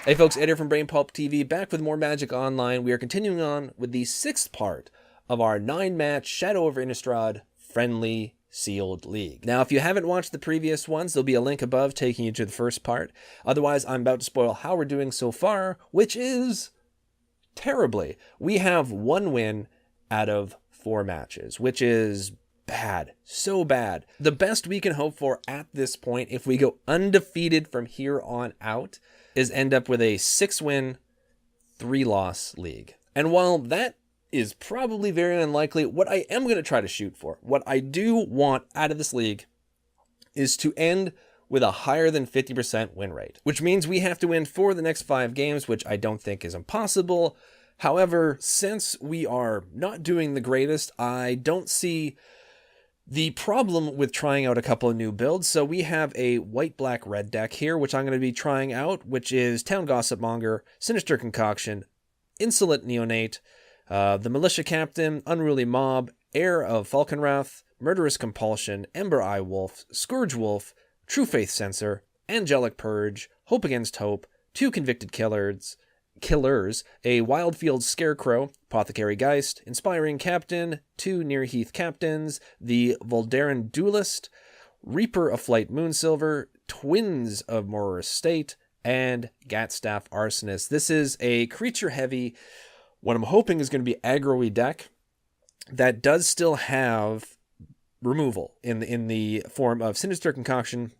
Hey folks, Ed here from Brain Pulp TV, back with more Magic Online. We are continuing on with the 6th part of our 9-match Shadows Over Innistrad Friendly Sealed League. Now, if you haven't watched the previous ones, there'll be a link above taking you to the first part. Otherwise, I'm about to spoil how we're doing so far, which is terribly. We have 1 win out of 4 matches, which is bad. So bad. The best we can hope for at this point, if we go undefeated from here on out, is end up with a 6-win, 3-loss league. And while that is probably very unlikely, what I am going to try to shoot for, what I do want out of this league, is to end with a higher than 50% win rate, which means we have to win 4 of the next 5 games, which I don't think is impossible. However, since we are not doing the greatest, I don't see the problem with trying out a couple of new builds. So we have a white, black, red deck here, which I'm going to be trying out, which is Town Gossip Monger, Sinister Concoction, Insolent Neonate, the Militia Captain, Unruly Mob, Heir of Falconwrath, Murderous Compulsion, Ember Eye Wolf, Scourge Wolf, True Faith Censor, Angelic Purge, Hope Against Hope, 2 Convicted Killers, a Wildfield Scarecrow, Apothecary Geist, Inspiring Captain, 2 Near Heath Captains, the Voldaran Duelist, Reaper of Flight Moonsilver, Twins of Moror State, and Gatstaff Arsonist. This is a creature-heavy, what I'm hoping is going to be aggro-y deck that does still have removal in the form of Sinister Concoction,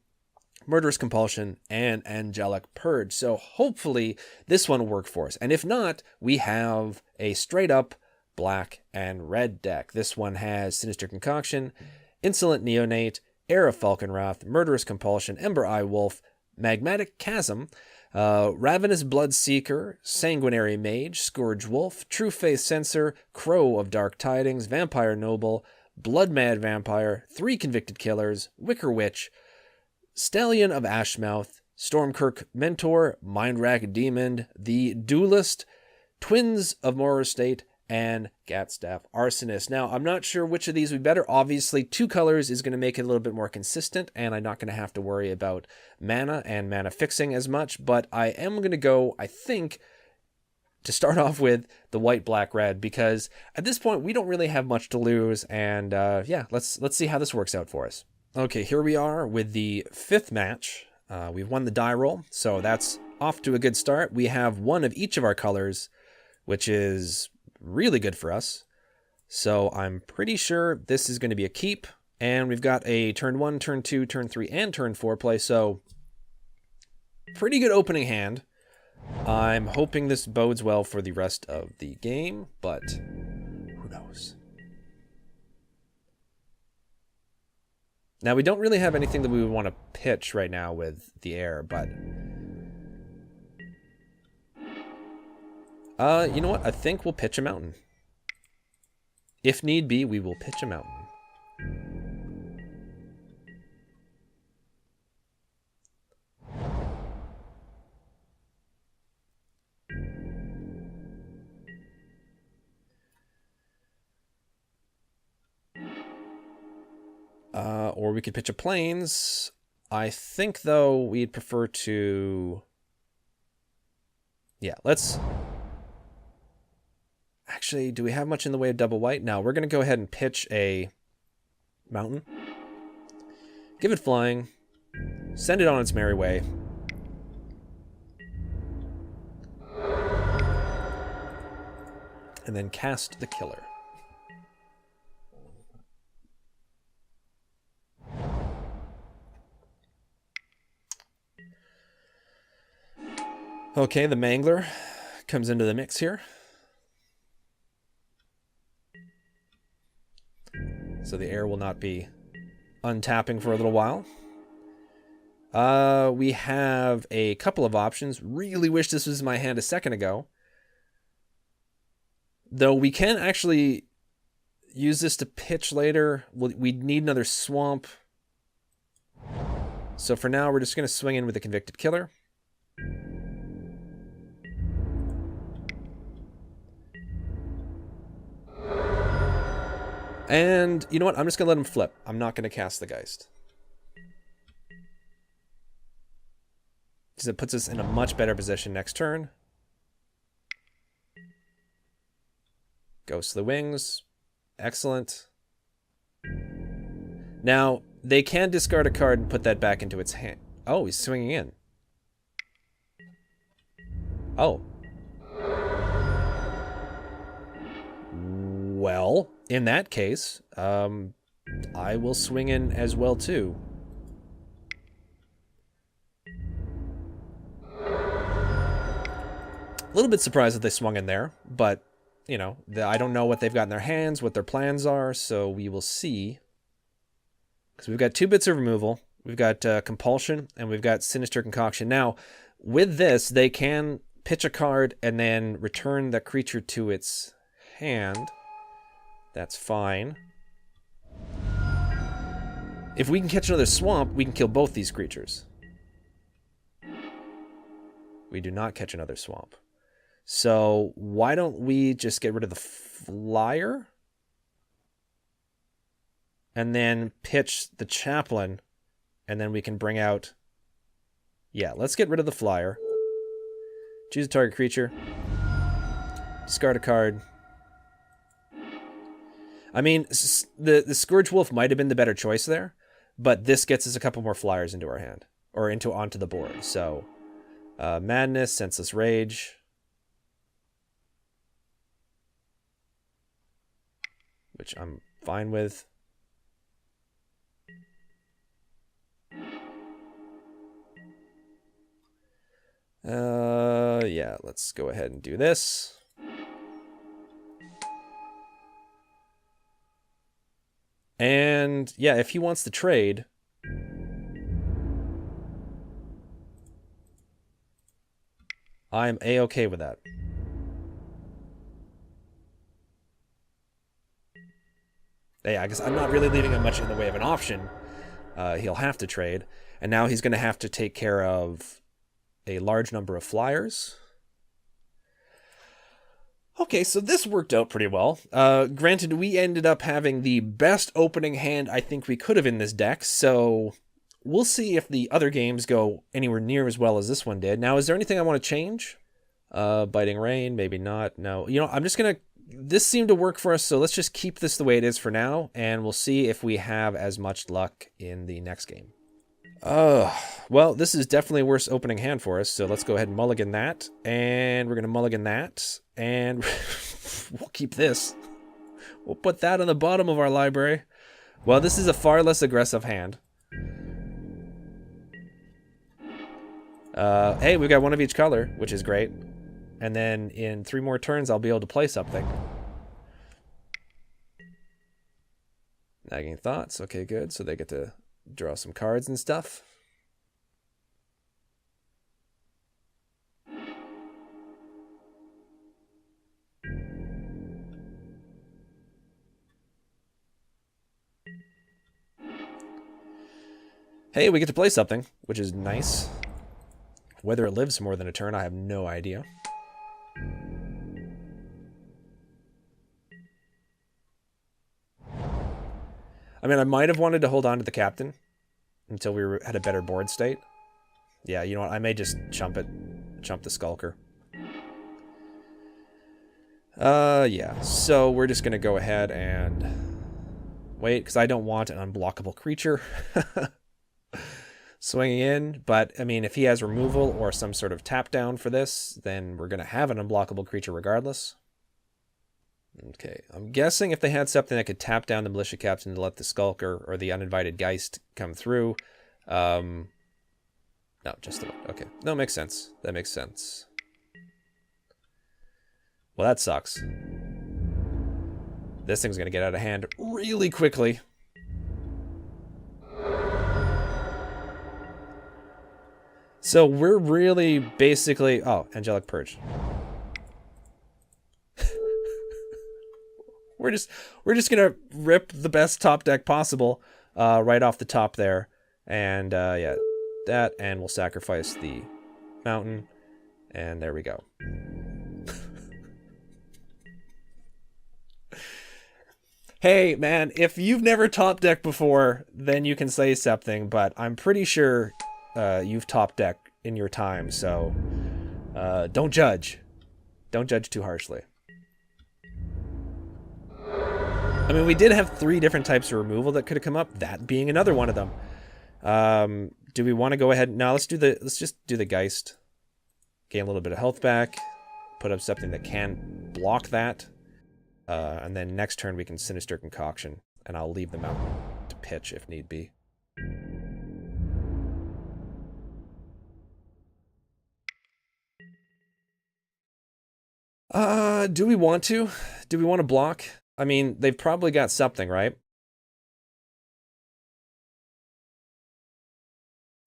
Murderous Compulsion, and Angelic Purge. So hopefully this one will work for us. And if not, we have a straight up black and red deck. This one has Sinister Concoction, Insolent Neonate, Heir of Falconwrath, Murderous Compulsion, Ember Eye Wolf, Magmatic Chasm, Ravenous Bloodseeker, Sanguinary Mage, Scourge Wolf, True Faith Censor, Crow of Dark Tidings, Vampire Noble, Blood Mad Vampire, 3 Convicted Killers, Wicker Witch, Stallion of Ashmouth, Stormkirk Mentor, Mindrack Demon, the Duelist, Twins of Moror State, and Gatstaff Arsonist. Now, I'm not sure which of these would be better. Obviously, 2 colors is going to make it a little bit more consistent, and I'm not going to have to worry about mana and mana fixing as much, but I am going to go, I think, to start off with the white, black, red, because at this point, we don't really have much to lose, and yeah, let's see how this works out for us. Okay, here we are with the 5th match. We've won the die roll, so that's off to a good start. We have 1 of each of our colors, which is really good for us. So I'm pretty sure this is going to be a keep. And we've got a turn 1, turn 2, turn 3, and turn 4 play. So pretty good opening hand. I'm hoping this bodes well for the rest of the game, but who knows? Now, we don't really have anything that we would want to pitch right now with the air, but you know what? I think we'll pitch a mountain. If need be, we will pitch a mountain. Or we could pitch a plains. I think, though, we'd prefer to... Yeah, let's... Actually, do we have much in the way of double white? No, we're going to go ahead and pitch a mountain. Give it flying. Send it on its merry way. And then cast the killer. Okay, the Mangler comes into the mix here. So the air will not be untapping for a little while. We have a couple of options. Really wish this was in my hand a second ago. Though we can actually use this to pitch later. We'd need another swamp. So for now, we're just going to swing in with the Convicted Killer. And you know what? I'm just going to let him flip. I'm not going to cast the Geist. because it puts us in a much better position next turn. Ghost of the Wings. Excellent. Now, they can discard a card and put that back into its hand. Oh, he's swinging in. Oh. Well, in that case, I will swing in as well, too. A little bit surprised that they swung in there, but, you know, I don't know what they've got in their hands, what their plans are, so we will see. Because we've got 2 bits of removal, we've got Compulsion, and we've got Sinister Concoction. Now, with this, they can pitch a card and then return the creature to its hand. That's fine. If we can catch another swamp, we can kill both these creatures. We do not catch another swamp. So why don't we just get rid of the flyer? And then pitch the chaplain. And then we can bring out... Yeah, let's get rid of the flyer. Choose a target creature. Discard a card. I mean, the Scourge Wolf might have been the better choice there. But this gets us a couple more flyers into our hand. Or onto the board. So, Madness, Senseless Rage... which I'm fine with. Yeah, let's go ahead and do this. And yeah, if he wants to trade, I'm A-okay with that. Yeah, I guess I'm not really leaving him much in the way of an option. He'll have to trade. And now he's going to have to take care of a large number of flyers. Okay, so this worked out pretty well. Granted, we ended up having the best opening hand I think we could have in this deck, so we'll see if the other games go anywhere near as well as this one did. Now, is there anything I want to change? Biting Rain, maybe not. No, you know, I'm just going to... This seemed to work for us, so let's just keep this the way it is for now, and we'll see if we have as much luck in the next game. Well, this is definitely a worse opening hand for us, so let's go ahead and mulligan that, and we're going to mulligan that, and we'll keep this. We'll put that on the bottom of our library. Well, this is a far less aggressive hand. Hey, we've got one of each color, which is great. And then in 3 more turns, I'll be able to play something. Nagging Thoughts. Okay, good. So they get to draw some cards and stuff. Hey, we get to play something, which is nice. Whether it lives more than a turn, I have no idea. I mean, I might have wanted to hold on to the captain until we had a better board state. Yeah, you know what? I may just chump it. Chump the Skulker. Yeah. So we're just going to go ahead and wait, because I don't want an unblockable creature swinging in. But, I mean, if he has removal or some sort of tap down for this, then we're going to have an unblockable creature regardless. Okay, I'm guessing if they had something that could tap down the Militia Captain to let the Skulker or the Uninvited Geist come through. No, just the... Okay, no, makes sense. That makes sense. Well, that sucks. This thing's going to get out of hand really quickly. So we're really basically... Oh, Angelic Purge. We're just gonna rip the best top deck possible right off the top there, and yeah, that, and we'll sacrifice the mountain, and there we go. Hey man, if you've never top decked before, then you can say something, but I'm pretty sure you've top decked in your time, so don't judge. Don't judge too harshly. I mean, we did have 3 different types of removal that could have come up, that being another one of them. Do we want to go ahead? No, let's just do the Geist. Gain a little bit of health back. Put up something that can block that. And then next turn we can Sinister Concoction. And I'll leave them out to pitch if need be. Do we want to? Do we want to block? I mean, they've probably got something, right?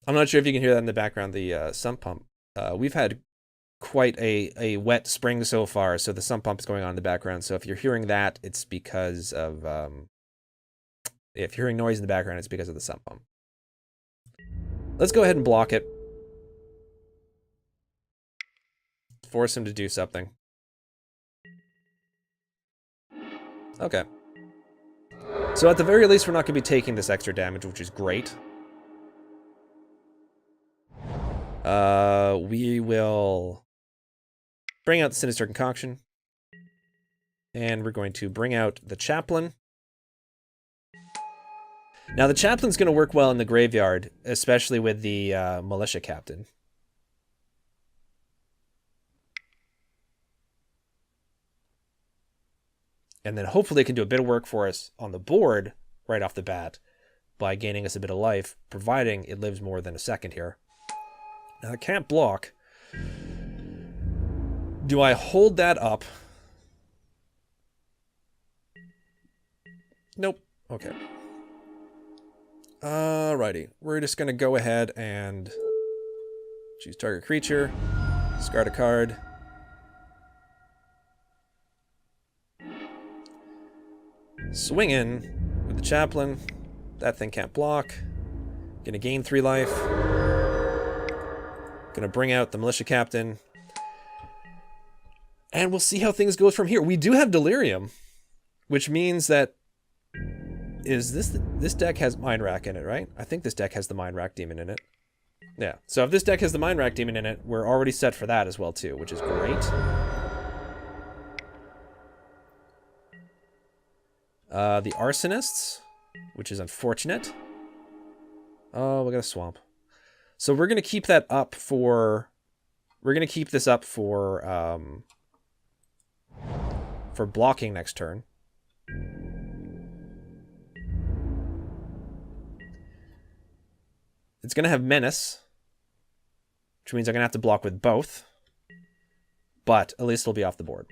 I'm not sure if you can hear that in the background, the sump pump. We've had quite a wet spring so far, so the sump pump is going on in the background. So if you're hearing that, it's because of... if you're hearing noise in the background, it's because of the sump pump. Let's go ahead and block it. Force him to do something. Okay. So at the very least, we're not going to be taking this extra damage, which is great. We will bring out the Sinister Concoction. And we're going to bring out the Chaplain. Now, the Chaplain's going to work well in the graveyard, especially with the Militia Captain. And then hopefully it can do a bit of work for us on the board right off the bat by gaining us a bit of life, providing it lives more than a second here. Now, it can't block. Do I hold that up? Nope. Okay. Alrighty. We're just going to go ahead and choose target creature, discard a card. Swing in with the Chaplain. That thing can't block. Gonna gain 3 life. Gonna bring out the Militia Captain. And we'll see how things go from here. We do have Delirium, which means that... This deck has Mind Rack in it, right? I think this deck has the Mind Rack Demon in it. Yeah, so if this deck has the Mind Rack Demon in it, we're already set for that as well, too, which is great. The Arsonists, which is unfortunate. Oh, we got a Swamp. So we're going to keep that up for... We're going to keep this up for blocking next turn. It's going to have Menace, which means I'm going to have to block with both. But at least it'll be off the board.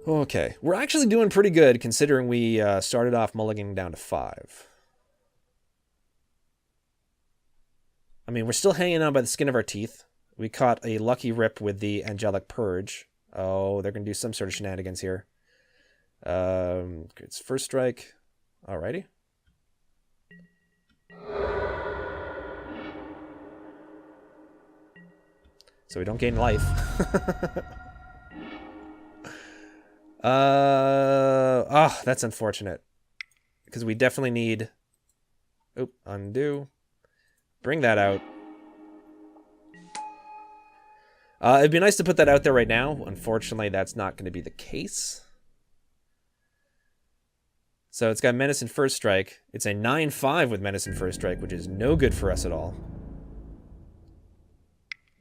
Okay, we're actually doing pretty good considering we started off mulliganing down to 5. I mean, we're still hanging on by the skin of our teeth. We caught a lucky rip with the Angelic Purge. Oh, they're going to do some sort of shenanigans here. It's first strike. Alrighty. So we don't gain life. That's unfortunate. Because we definitely need... Oop, undo. Bring that out. It'd be nice to put that out there right now. Unfortunately, that's not going to be the case. So it's got Menace and First Strike. It's a 9/5 with Menace and First Strike, which is no good for us at all.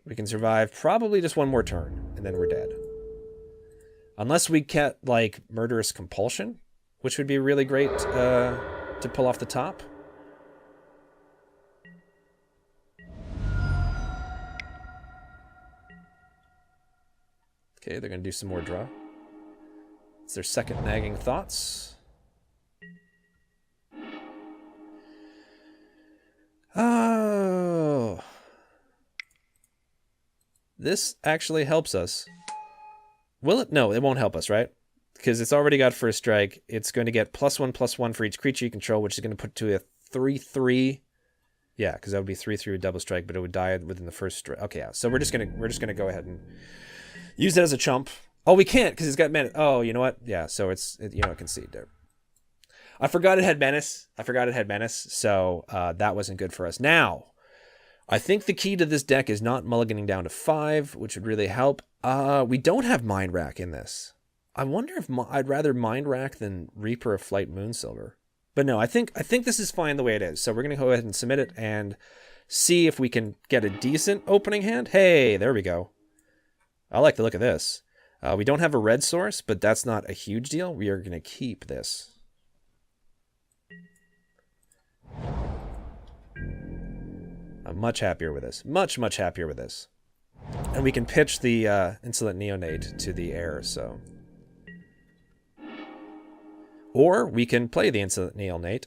We can survive probably just one more turn, and then we're dead. Unless we get, like, Murderous Compulsion, which would be really great to pull off the top. Okay, they're going to do some more draw. It's their second Nagging Thoughts. Oh. This actually helps us. Will it? No, it won't help us, right? Because it's already got First Strike. It's going to get +1/+1 for each creature you control, which is going to put to a 3/3. Yeah, because that would be 3/3 with double strike, but it would die within the first strike. Okay, yeah. So we're just gonna go ahead and use that as a chump. Oh, we can't because it's got menace. Oh, you know what? Yeah. So concede there. I forgot it had menace. So that wasn't good for us. Now, I think the key to this deck is not mulliganing down to 5, which would really help. We don't have Mind Rack in this. I wonder if I'd rather Mind Rack than Reaper of Flight Moonsilver. But no, I think this is fine the way it is. So we're going to go ahead and submit it and see if we can get a decent opening hand. Hey, there we go. I like the look of this. We don't have a red source, but that's not a huge deal. We are going to keep this. I'm much happier with this. Much happier with this. And we can pitch the Insolent Neonate to the air, so... Or we can play the Insolent Neonate.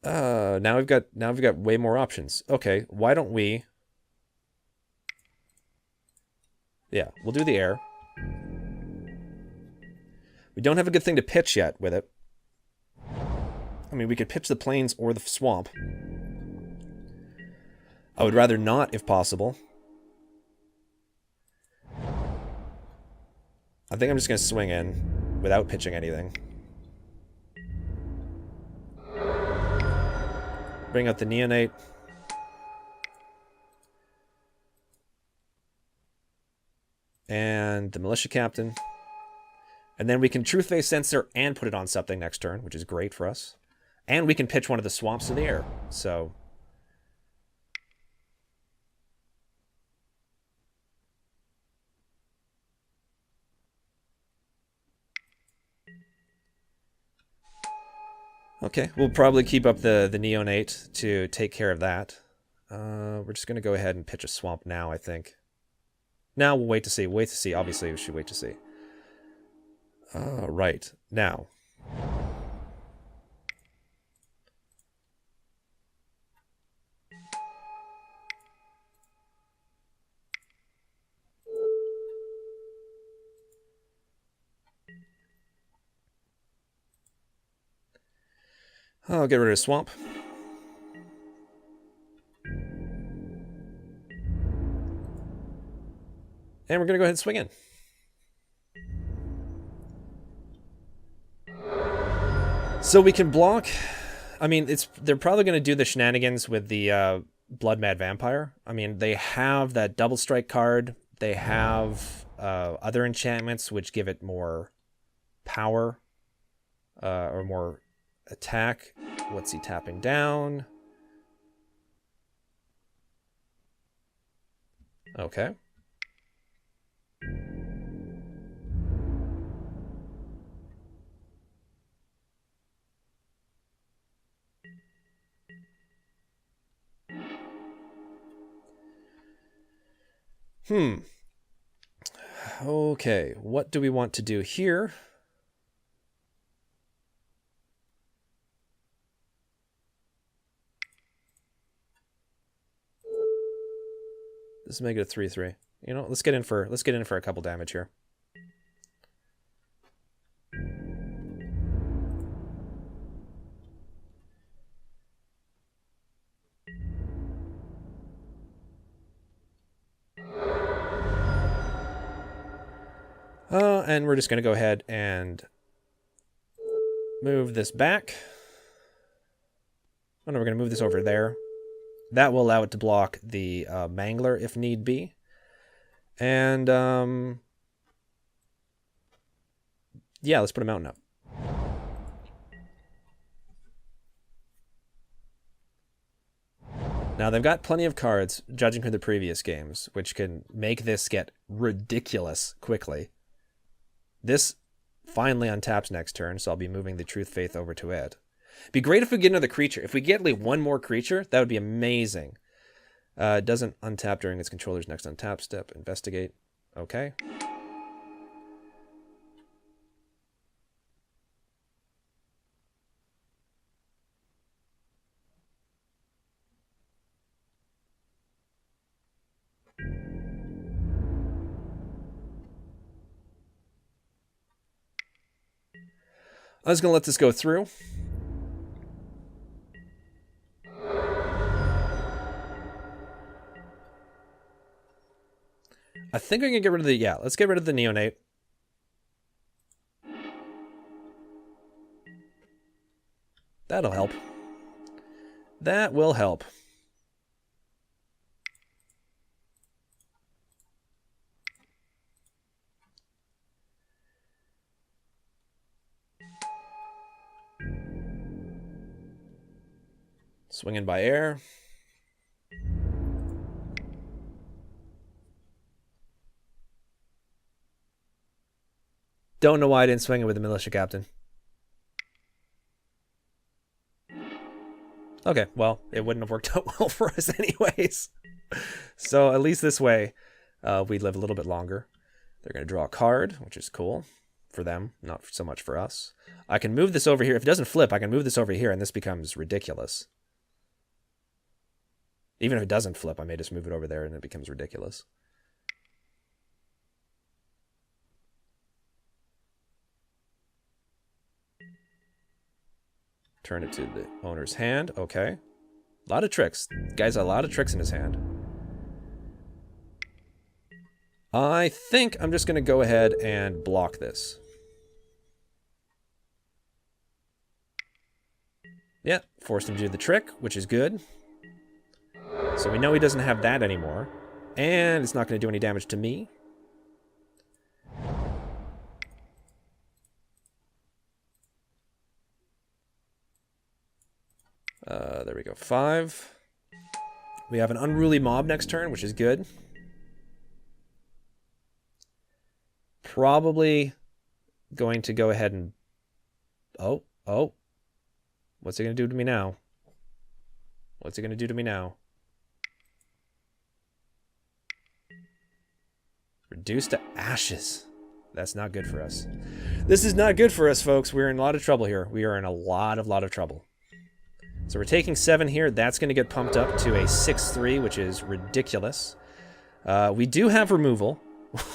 Now we've got way more options. Okay, why don't we... Yeah, we'll do the air. We don't have a good thing to pitch yet with it. I mean, we could pitch the plains or the swamp. I would rather not, if possible. I think I'm just going to swing in without pitching anything. Bring out the Neonate. And the Militia Captain. And then we can Truth Face Sensor and put it on something next turn, which is great for us. And we can pitch one of the swamps to the air. So... Okay, we'll probably keep up the Neonate to take care of that. We're just going to go ahead and pitch a swamp now, I think. Now we'll wait to see. Wait to see. Obviously, we should wait to see. Right. Now. I'll get rid of swamp. And we're going to go ahead and swing in. So we can block. I mean, they're probably going to do the shenanigans with the Blood Mad Vampire. I mean, they have that double strike card. They have other enchantments which give it more power or more attack. What's he tapping down? Okay. Okay, what do we want to do here? Let's make it a 3/3. You know, let's get in for a couple damage here. And we're just going to go ahead and move this back. Oh no, we're going to move this over there. That will allow it to block the Mangler if need be. And, yeah, let's put a mountain up. Now, they've got plenty of cards, judging from the previous games, which can make this get ridiculous quickly. This finally untaps next turn, so I'll be moving the Truth Faith over to it. It'd be great if we get another creature. If we get like one more creature, that would be amazing. It doesn't untap during its controller's next untap step. Investigate. Okay. I'm just going to let this go through. I think I can get rid of the... Yeah, let's get rid of the Neonate. That'll help. That will help. Swinging by air. Don't know why I didn't swing it with the militia captain. Okay, well, it wouldn't have worked out well for us anyways. So at least this way, we live a little bit longer. They're going to draw a card, which is cool for them, not so much for us. I can move this over here. If it doesn't flip, I can move this over here, and this becomes ridiculous. Even if it doesn't flip, I may just move it over there, and it becomes ridiculous. Turn it to the owner's hand. Okay. A lot of tricks. Guy's a lot of tricks in his hand. I think I'm just going to go ahead and block this. Yeah, forced him to do the trick, which is good. So we know he doesn't have that anymore. And it's not going to do any damage to me. There we go. 5. We have an unruly mob next turn, which is good. Probably going to go ahead and... Oh. What's he going to do to me now? What's he going to do to me now? Reduced to ashes. That's not good for us. This is not good for us, folks. We're in a lot of trouble here. We are in a lot of trouble. So we're taking 7 here. That's going to get pumped up to a 6-3, which is ridiculous. We do have removal.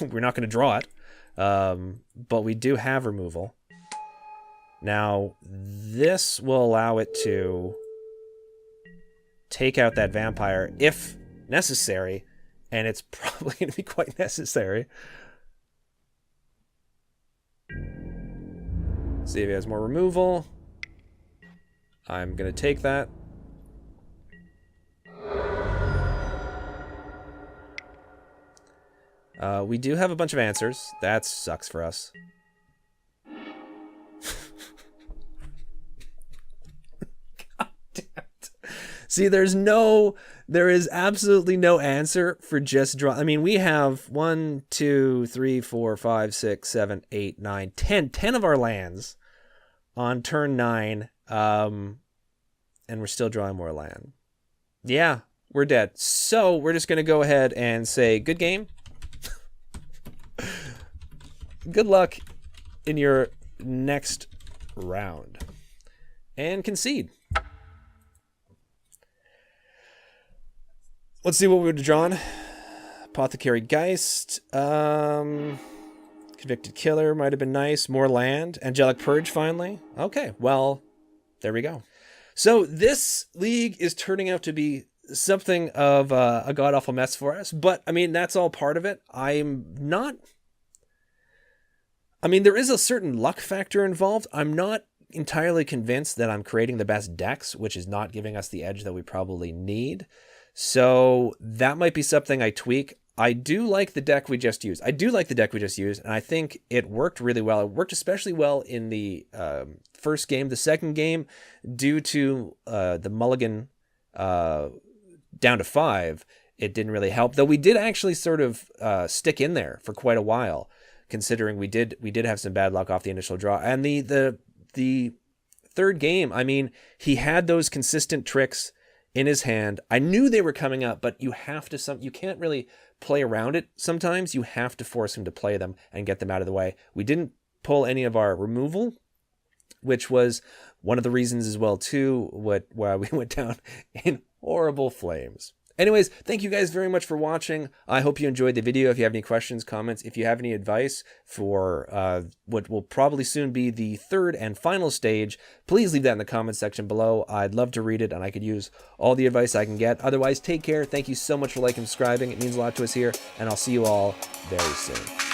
We're not going to draw it. But we do have removal. Now, this will allow it to take out that vampire if necessary. And it's probably going to be quite necessary. See if he has more removal. I'm going to take that. We do have a bunch of answers. That sucks for us. God damn it. See, there is absolutely no answer for just draw. I mean, we have 1, 2, 3, 4, 5, 6, 7, 8, 9, 10. 10 of our lands on turn 9. And we're still drawing more land. Yeah, we're dead. So we're just going to go ahead and say, good game. Good luck in your next round. And concede. Let's see what we would have drawn. Apothecary Geist. Convicted Killer might have been nice. More land. Angelic Purge finally. Okay, well, there we go. So this league is turning out to be something of a god-awful mess for us. But, I mean, that's all part of it. There is a certain luck factor involved. I'm not entirely convinced that I'm creating the best decks, which is not giving us the edge that we probably need. So that might be something I tweak. I do like the deck we just used. And I think it worked really well. It worked especially well in the first game. The second game, due to the mulligan down to 5, it didn't really help. Though we did actually sort of stick in there for quite a while, considering we did have some bad luck off the initial draw. And the third game, I mean, he had those consistent tricks in his hand. I knew they were coming up, but you can't really play around it sometimes. You have to force him to play them and get them out of the way. We didn't pull any of our removal, which was one of the reasons as well too why we went down in horrible flames. Anyways, thank you guys very much for watching. I hope you enjoyed the video. If you have any questions, comments, if you have any advice for what will probably soon be the third and final stage, please leave that in the comments section below. I'd love to read it, and I could use all the advice I can get. Otherwise, take care. Thank you so much for liking and subscribing. It means a lot to us here, and I'll see you all very soon.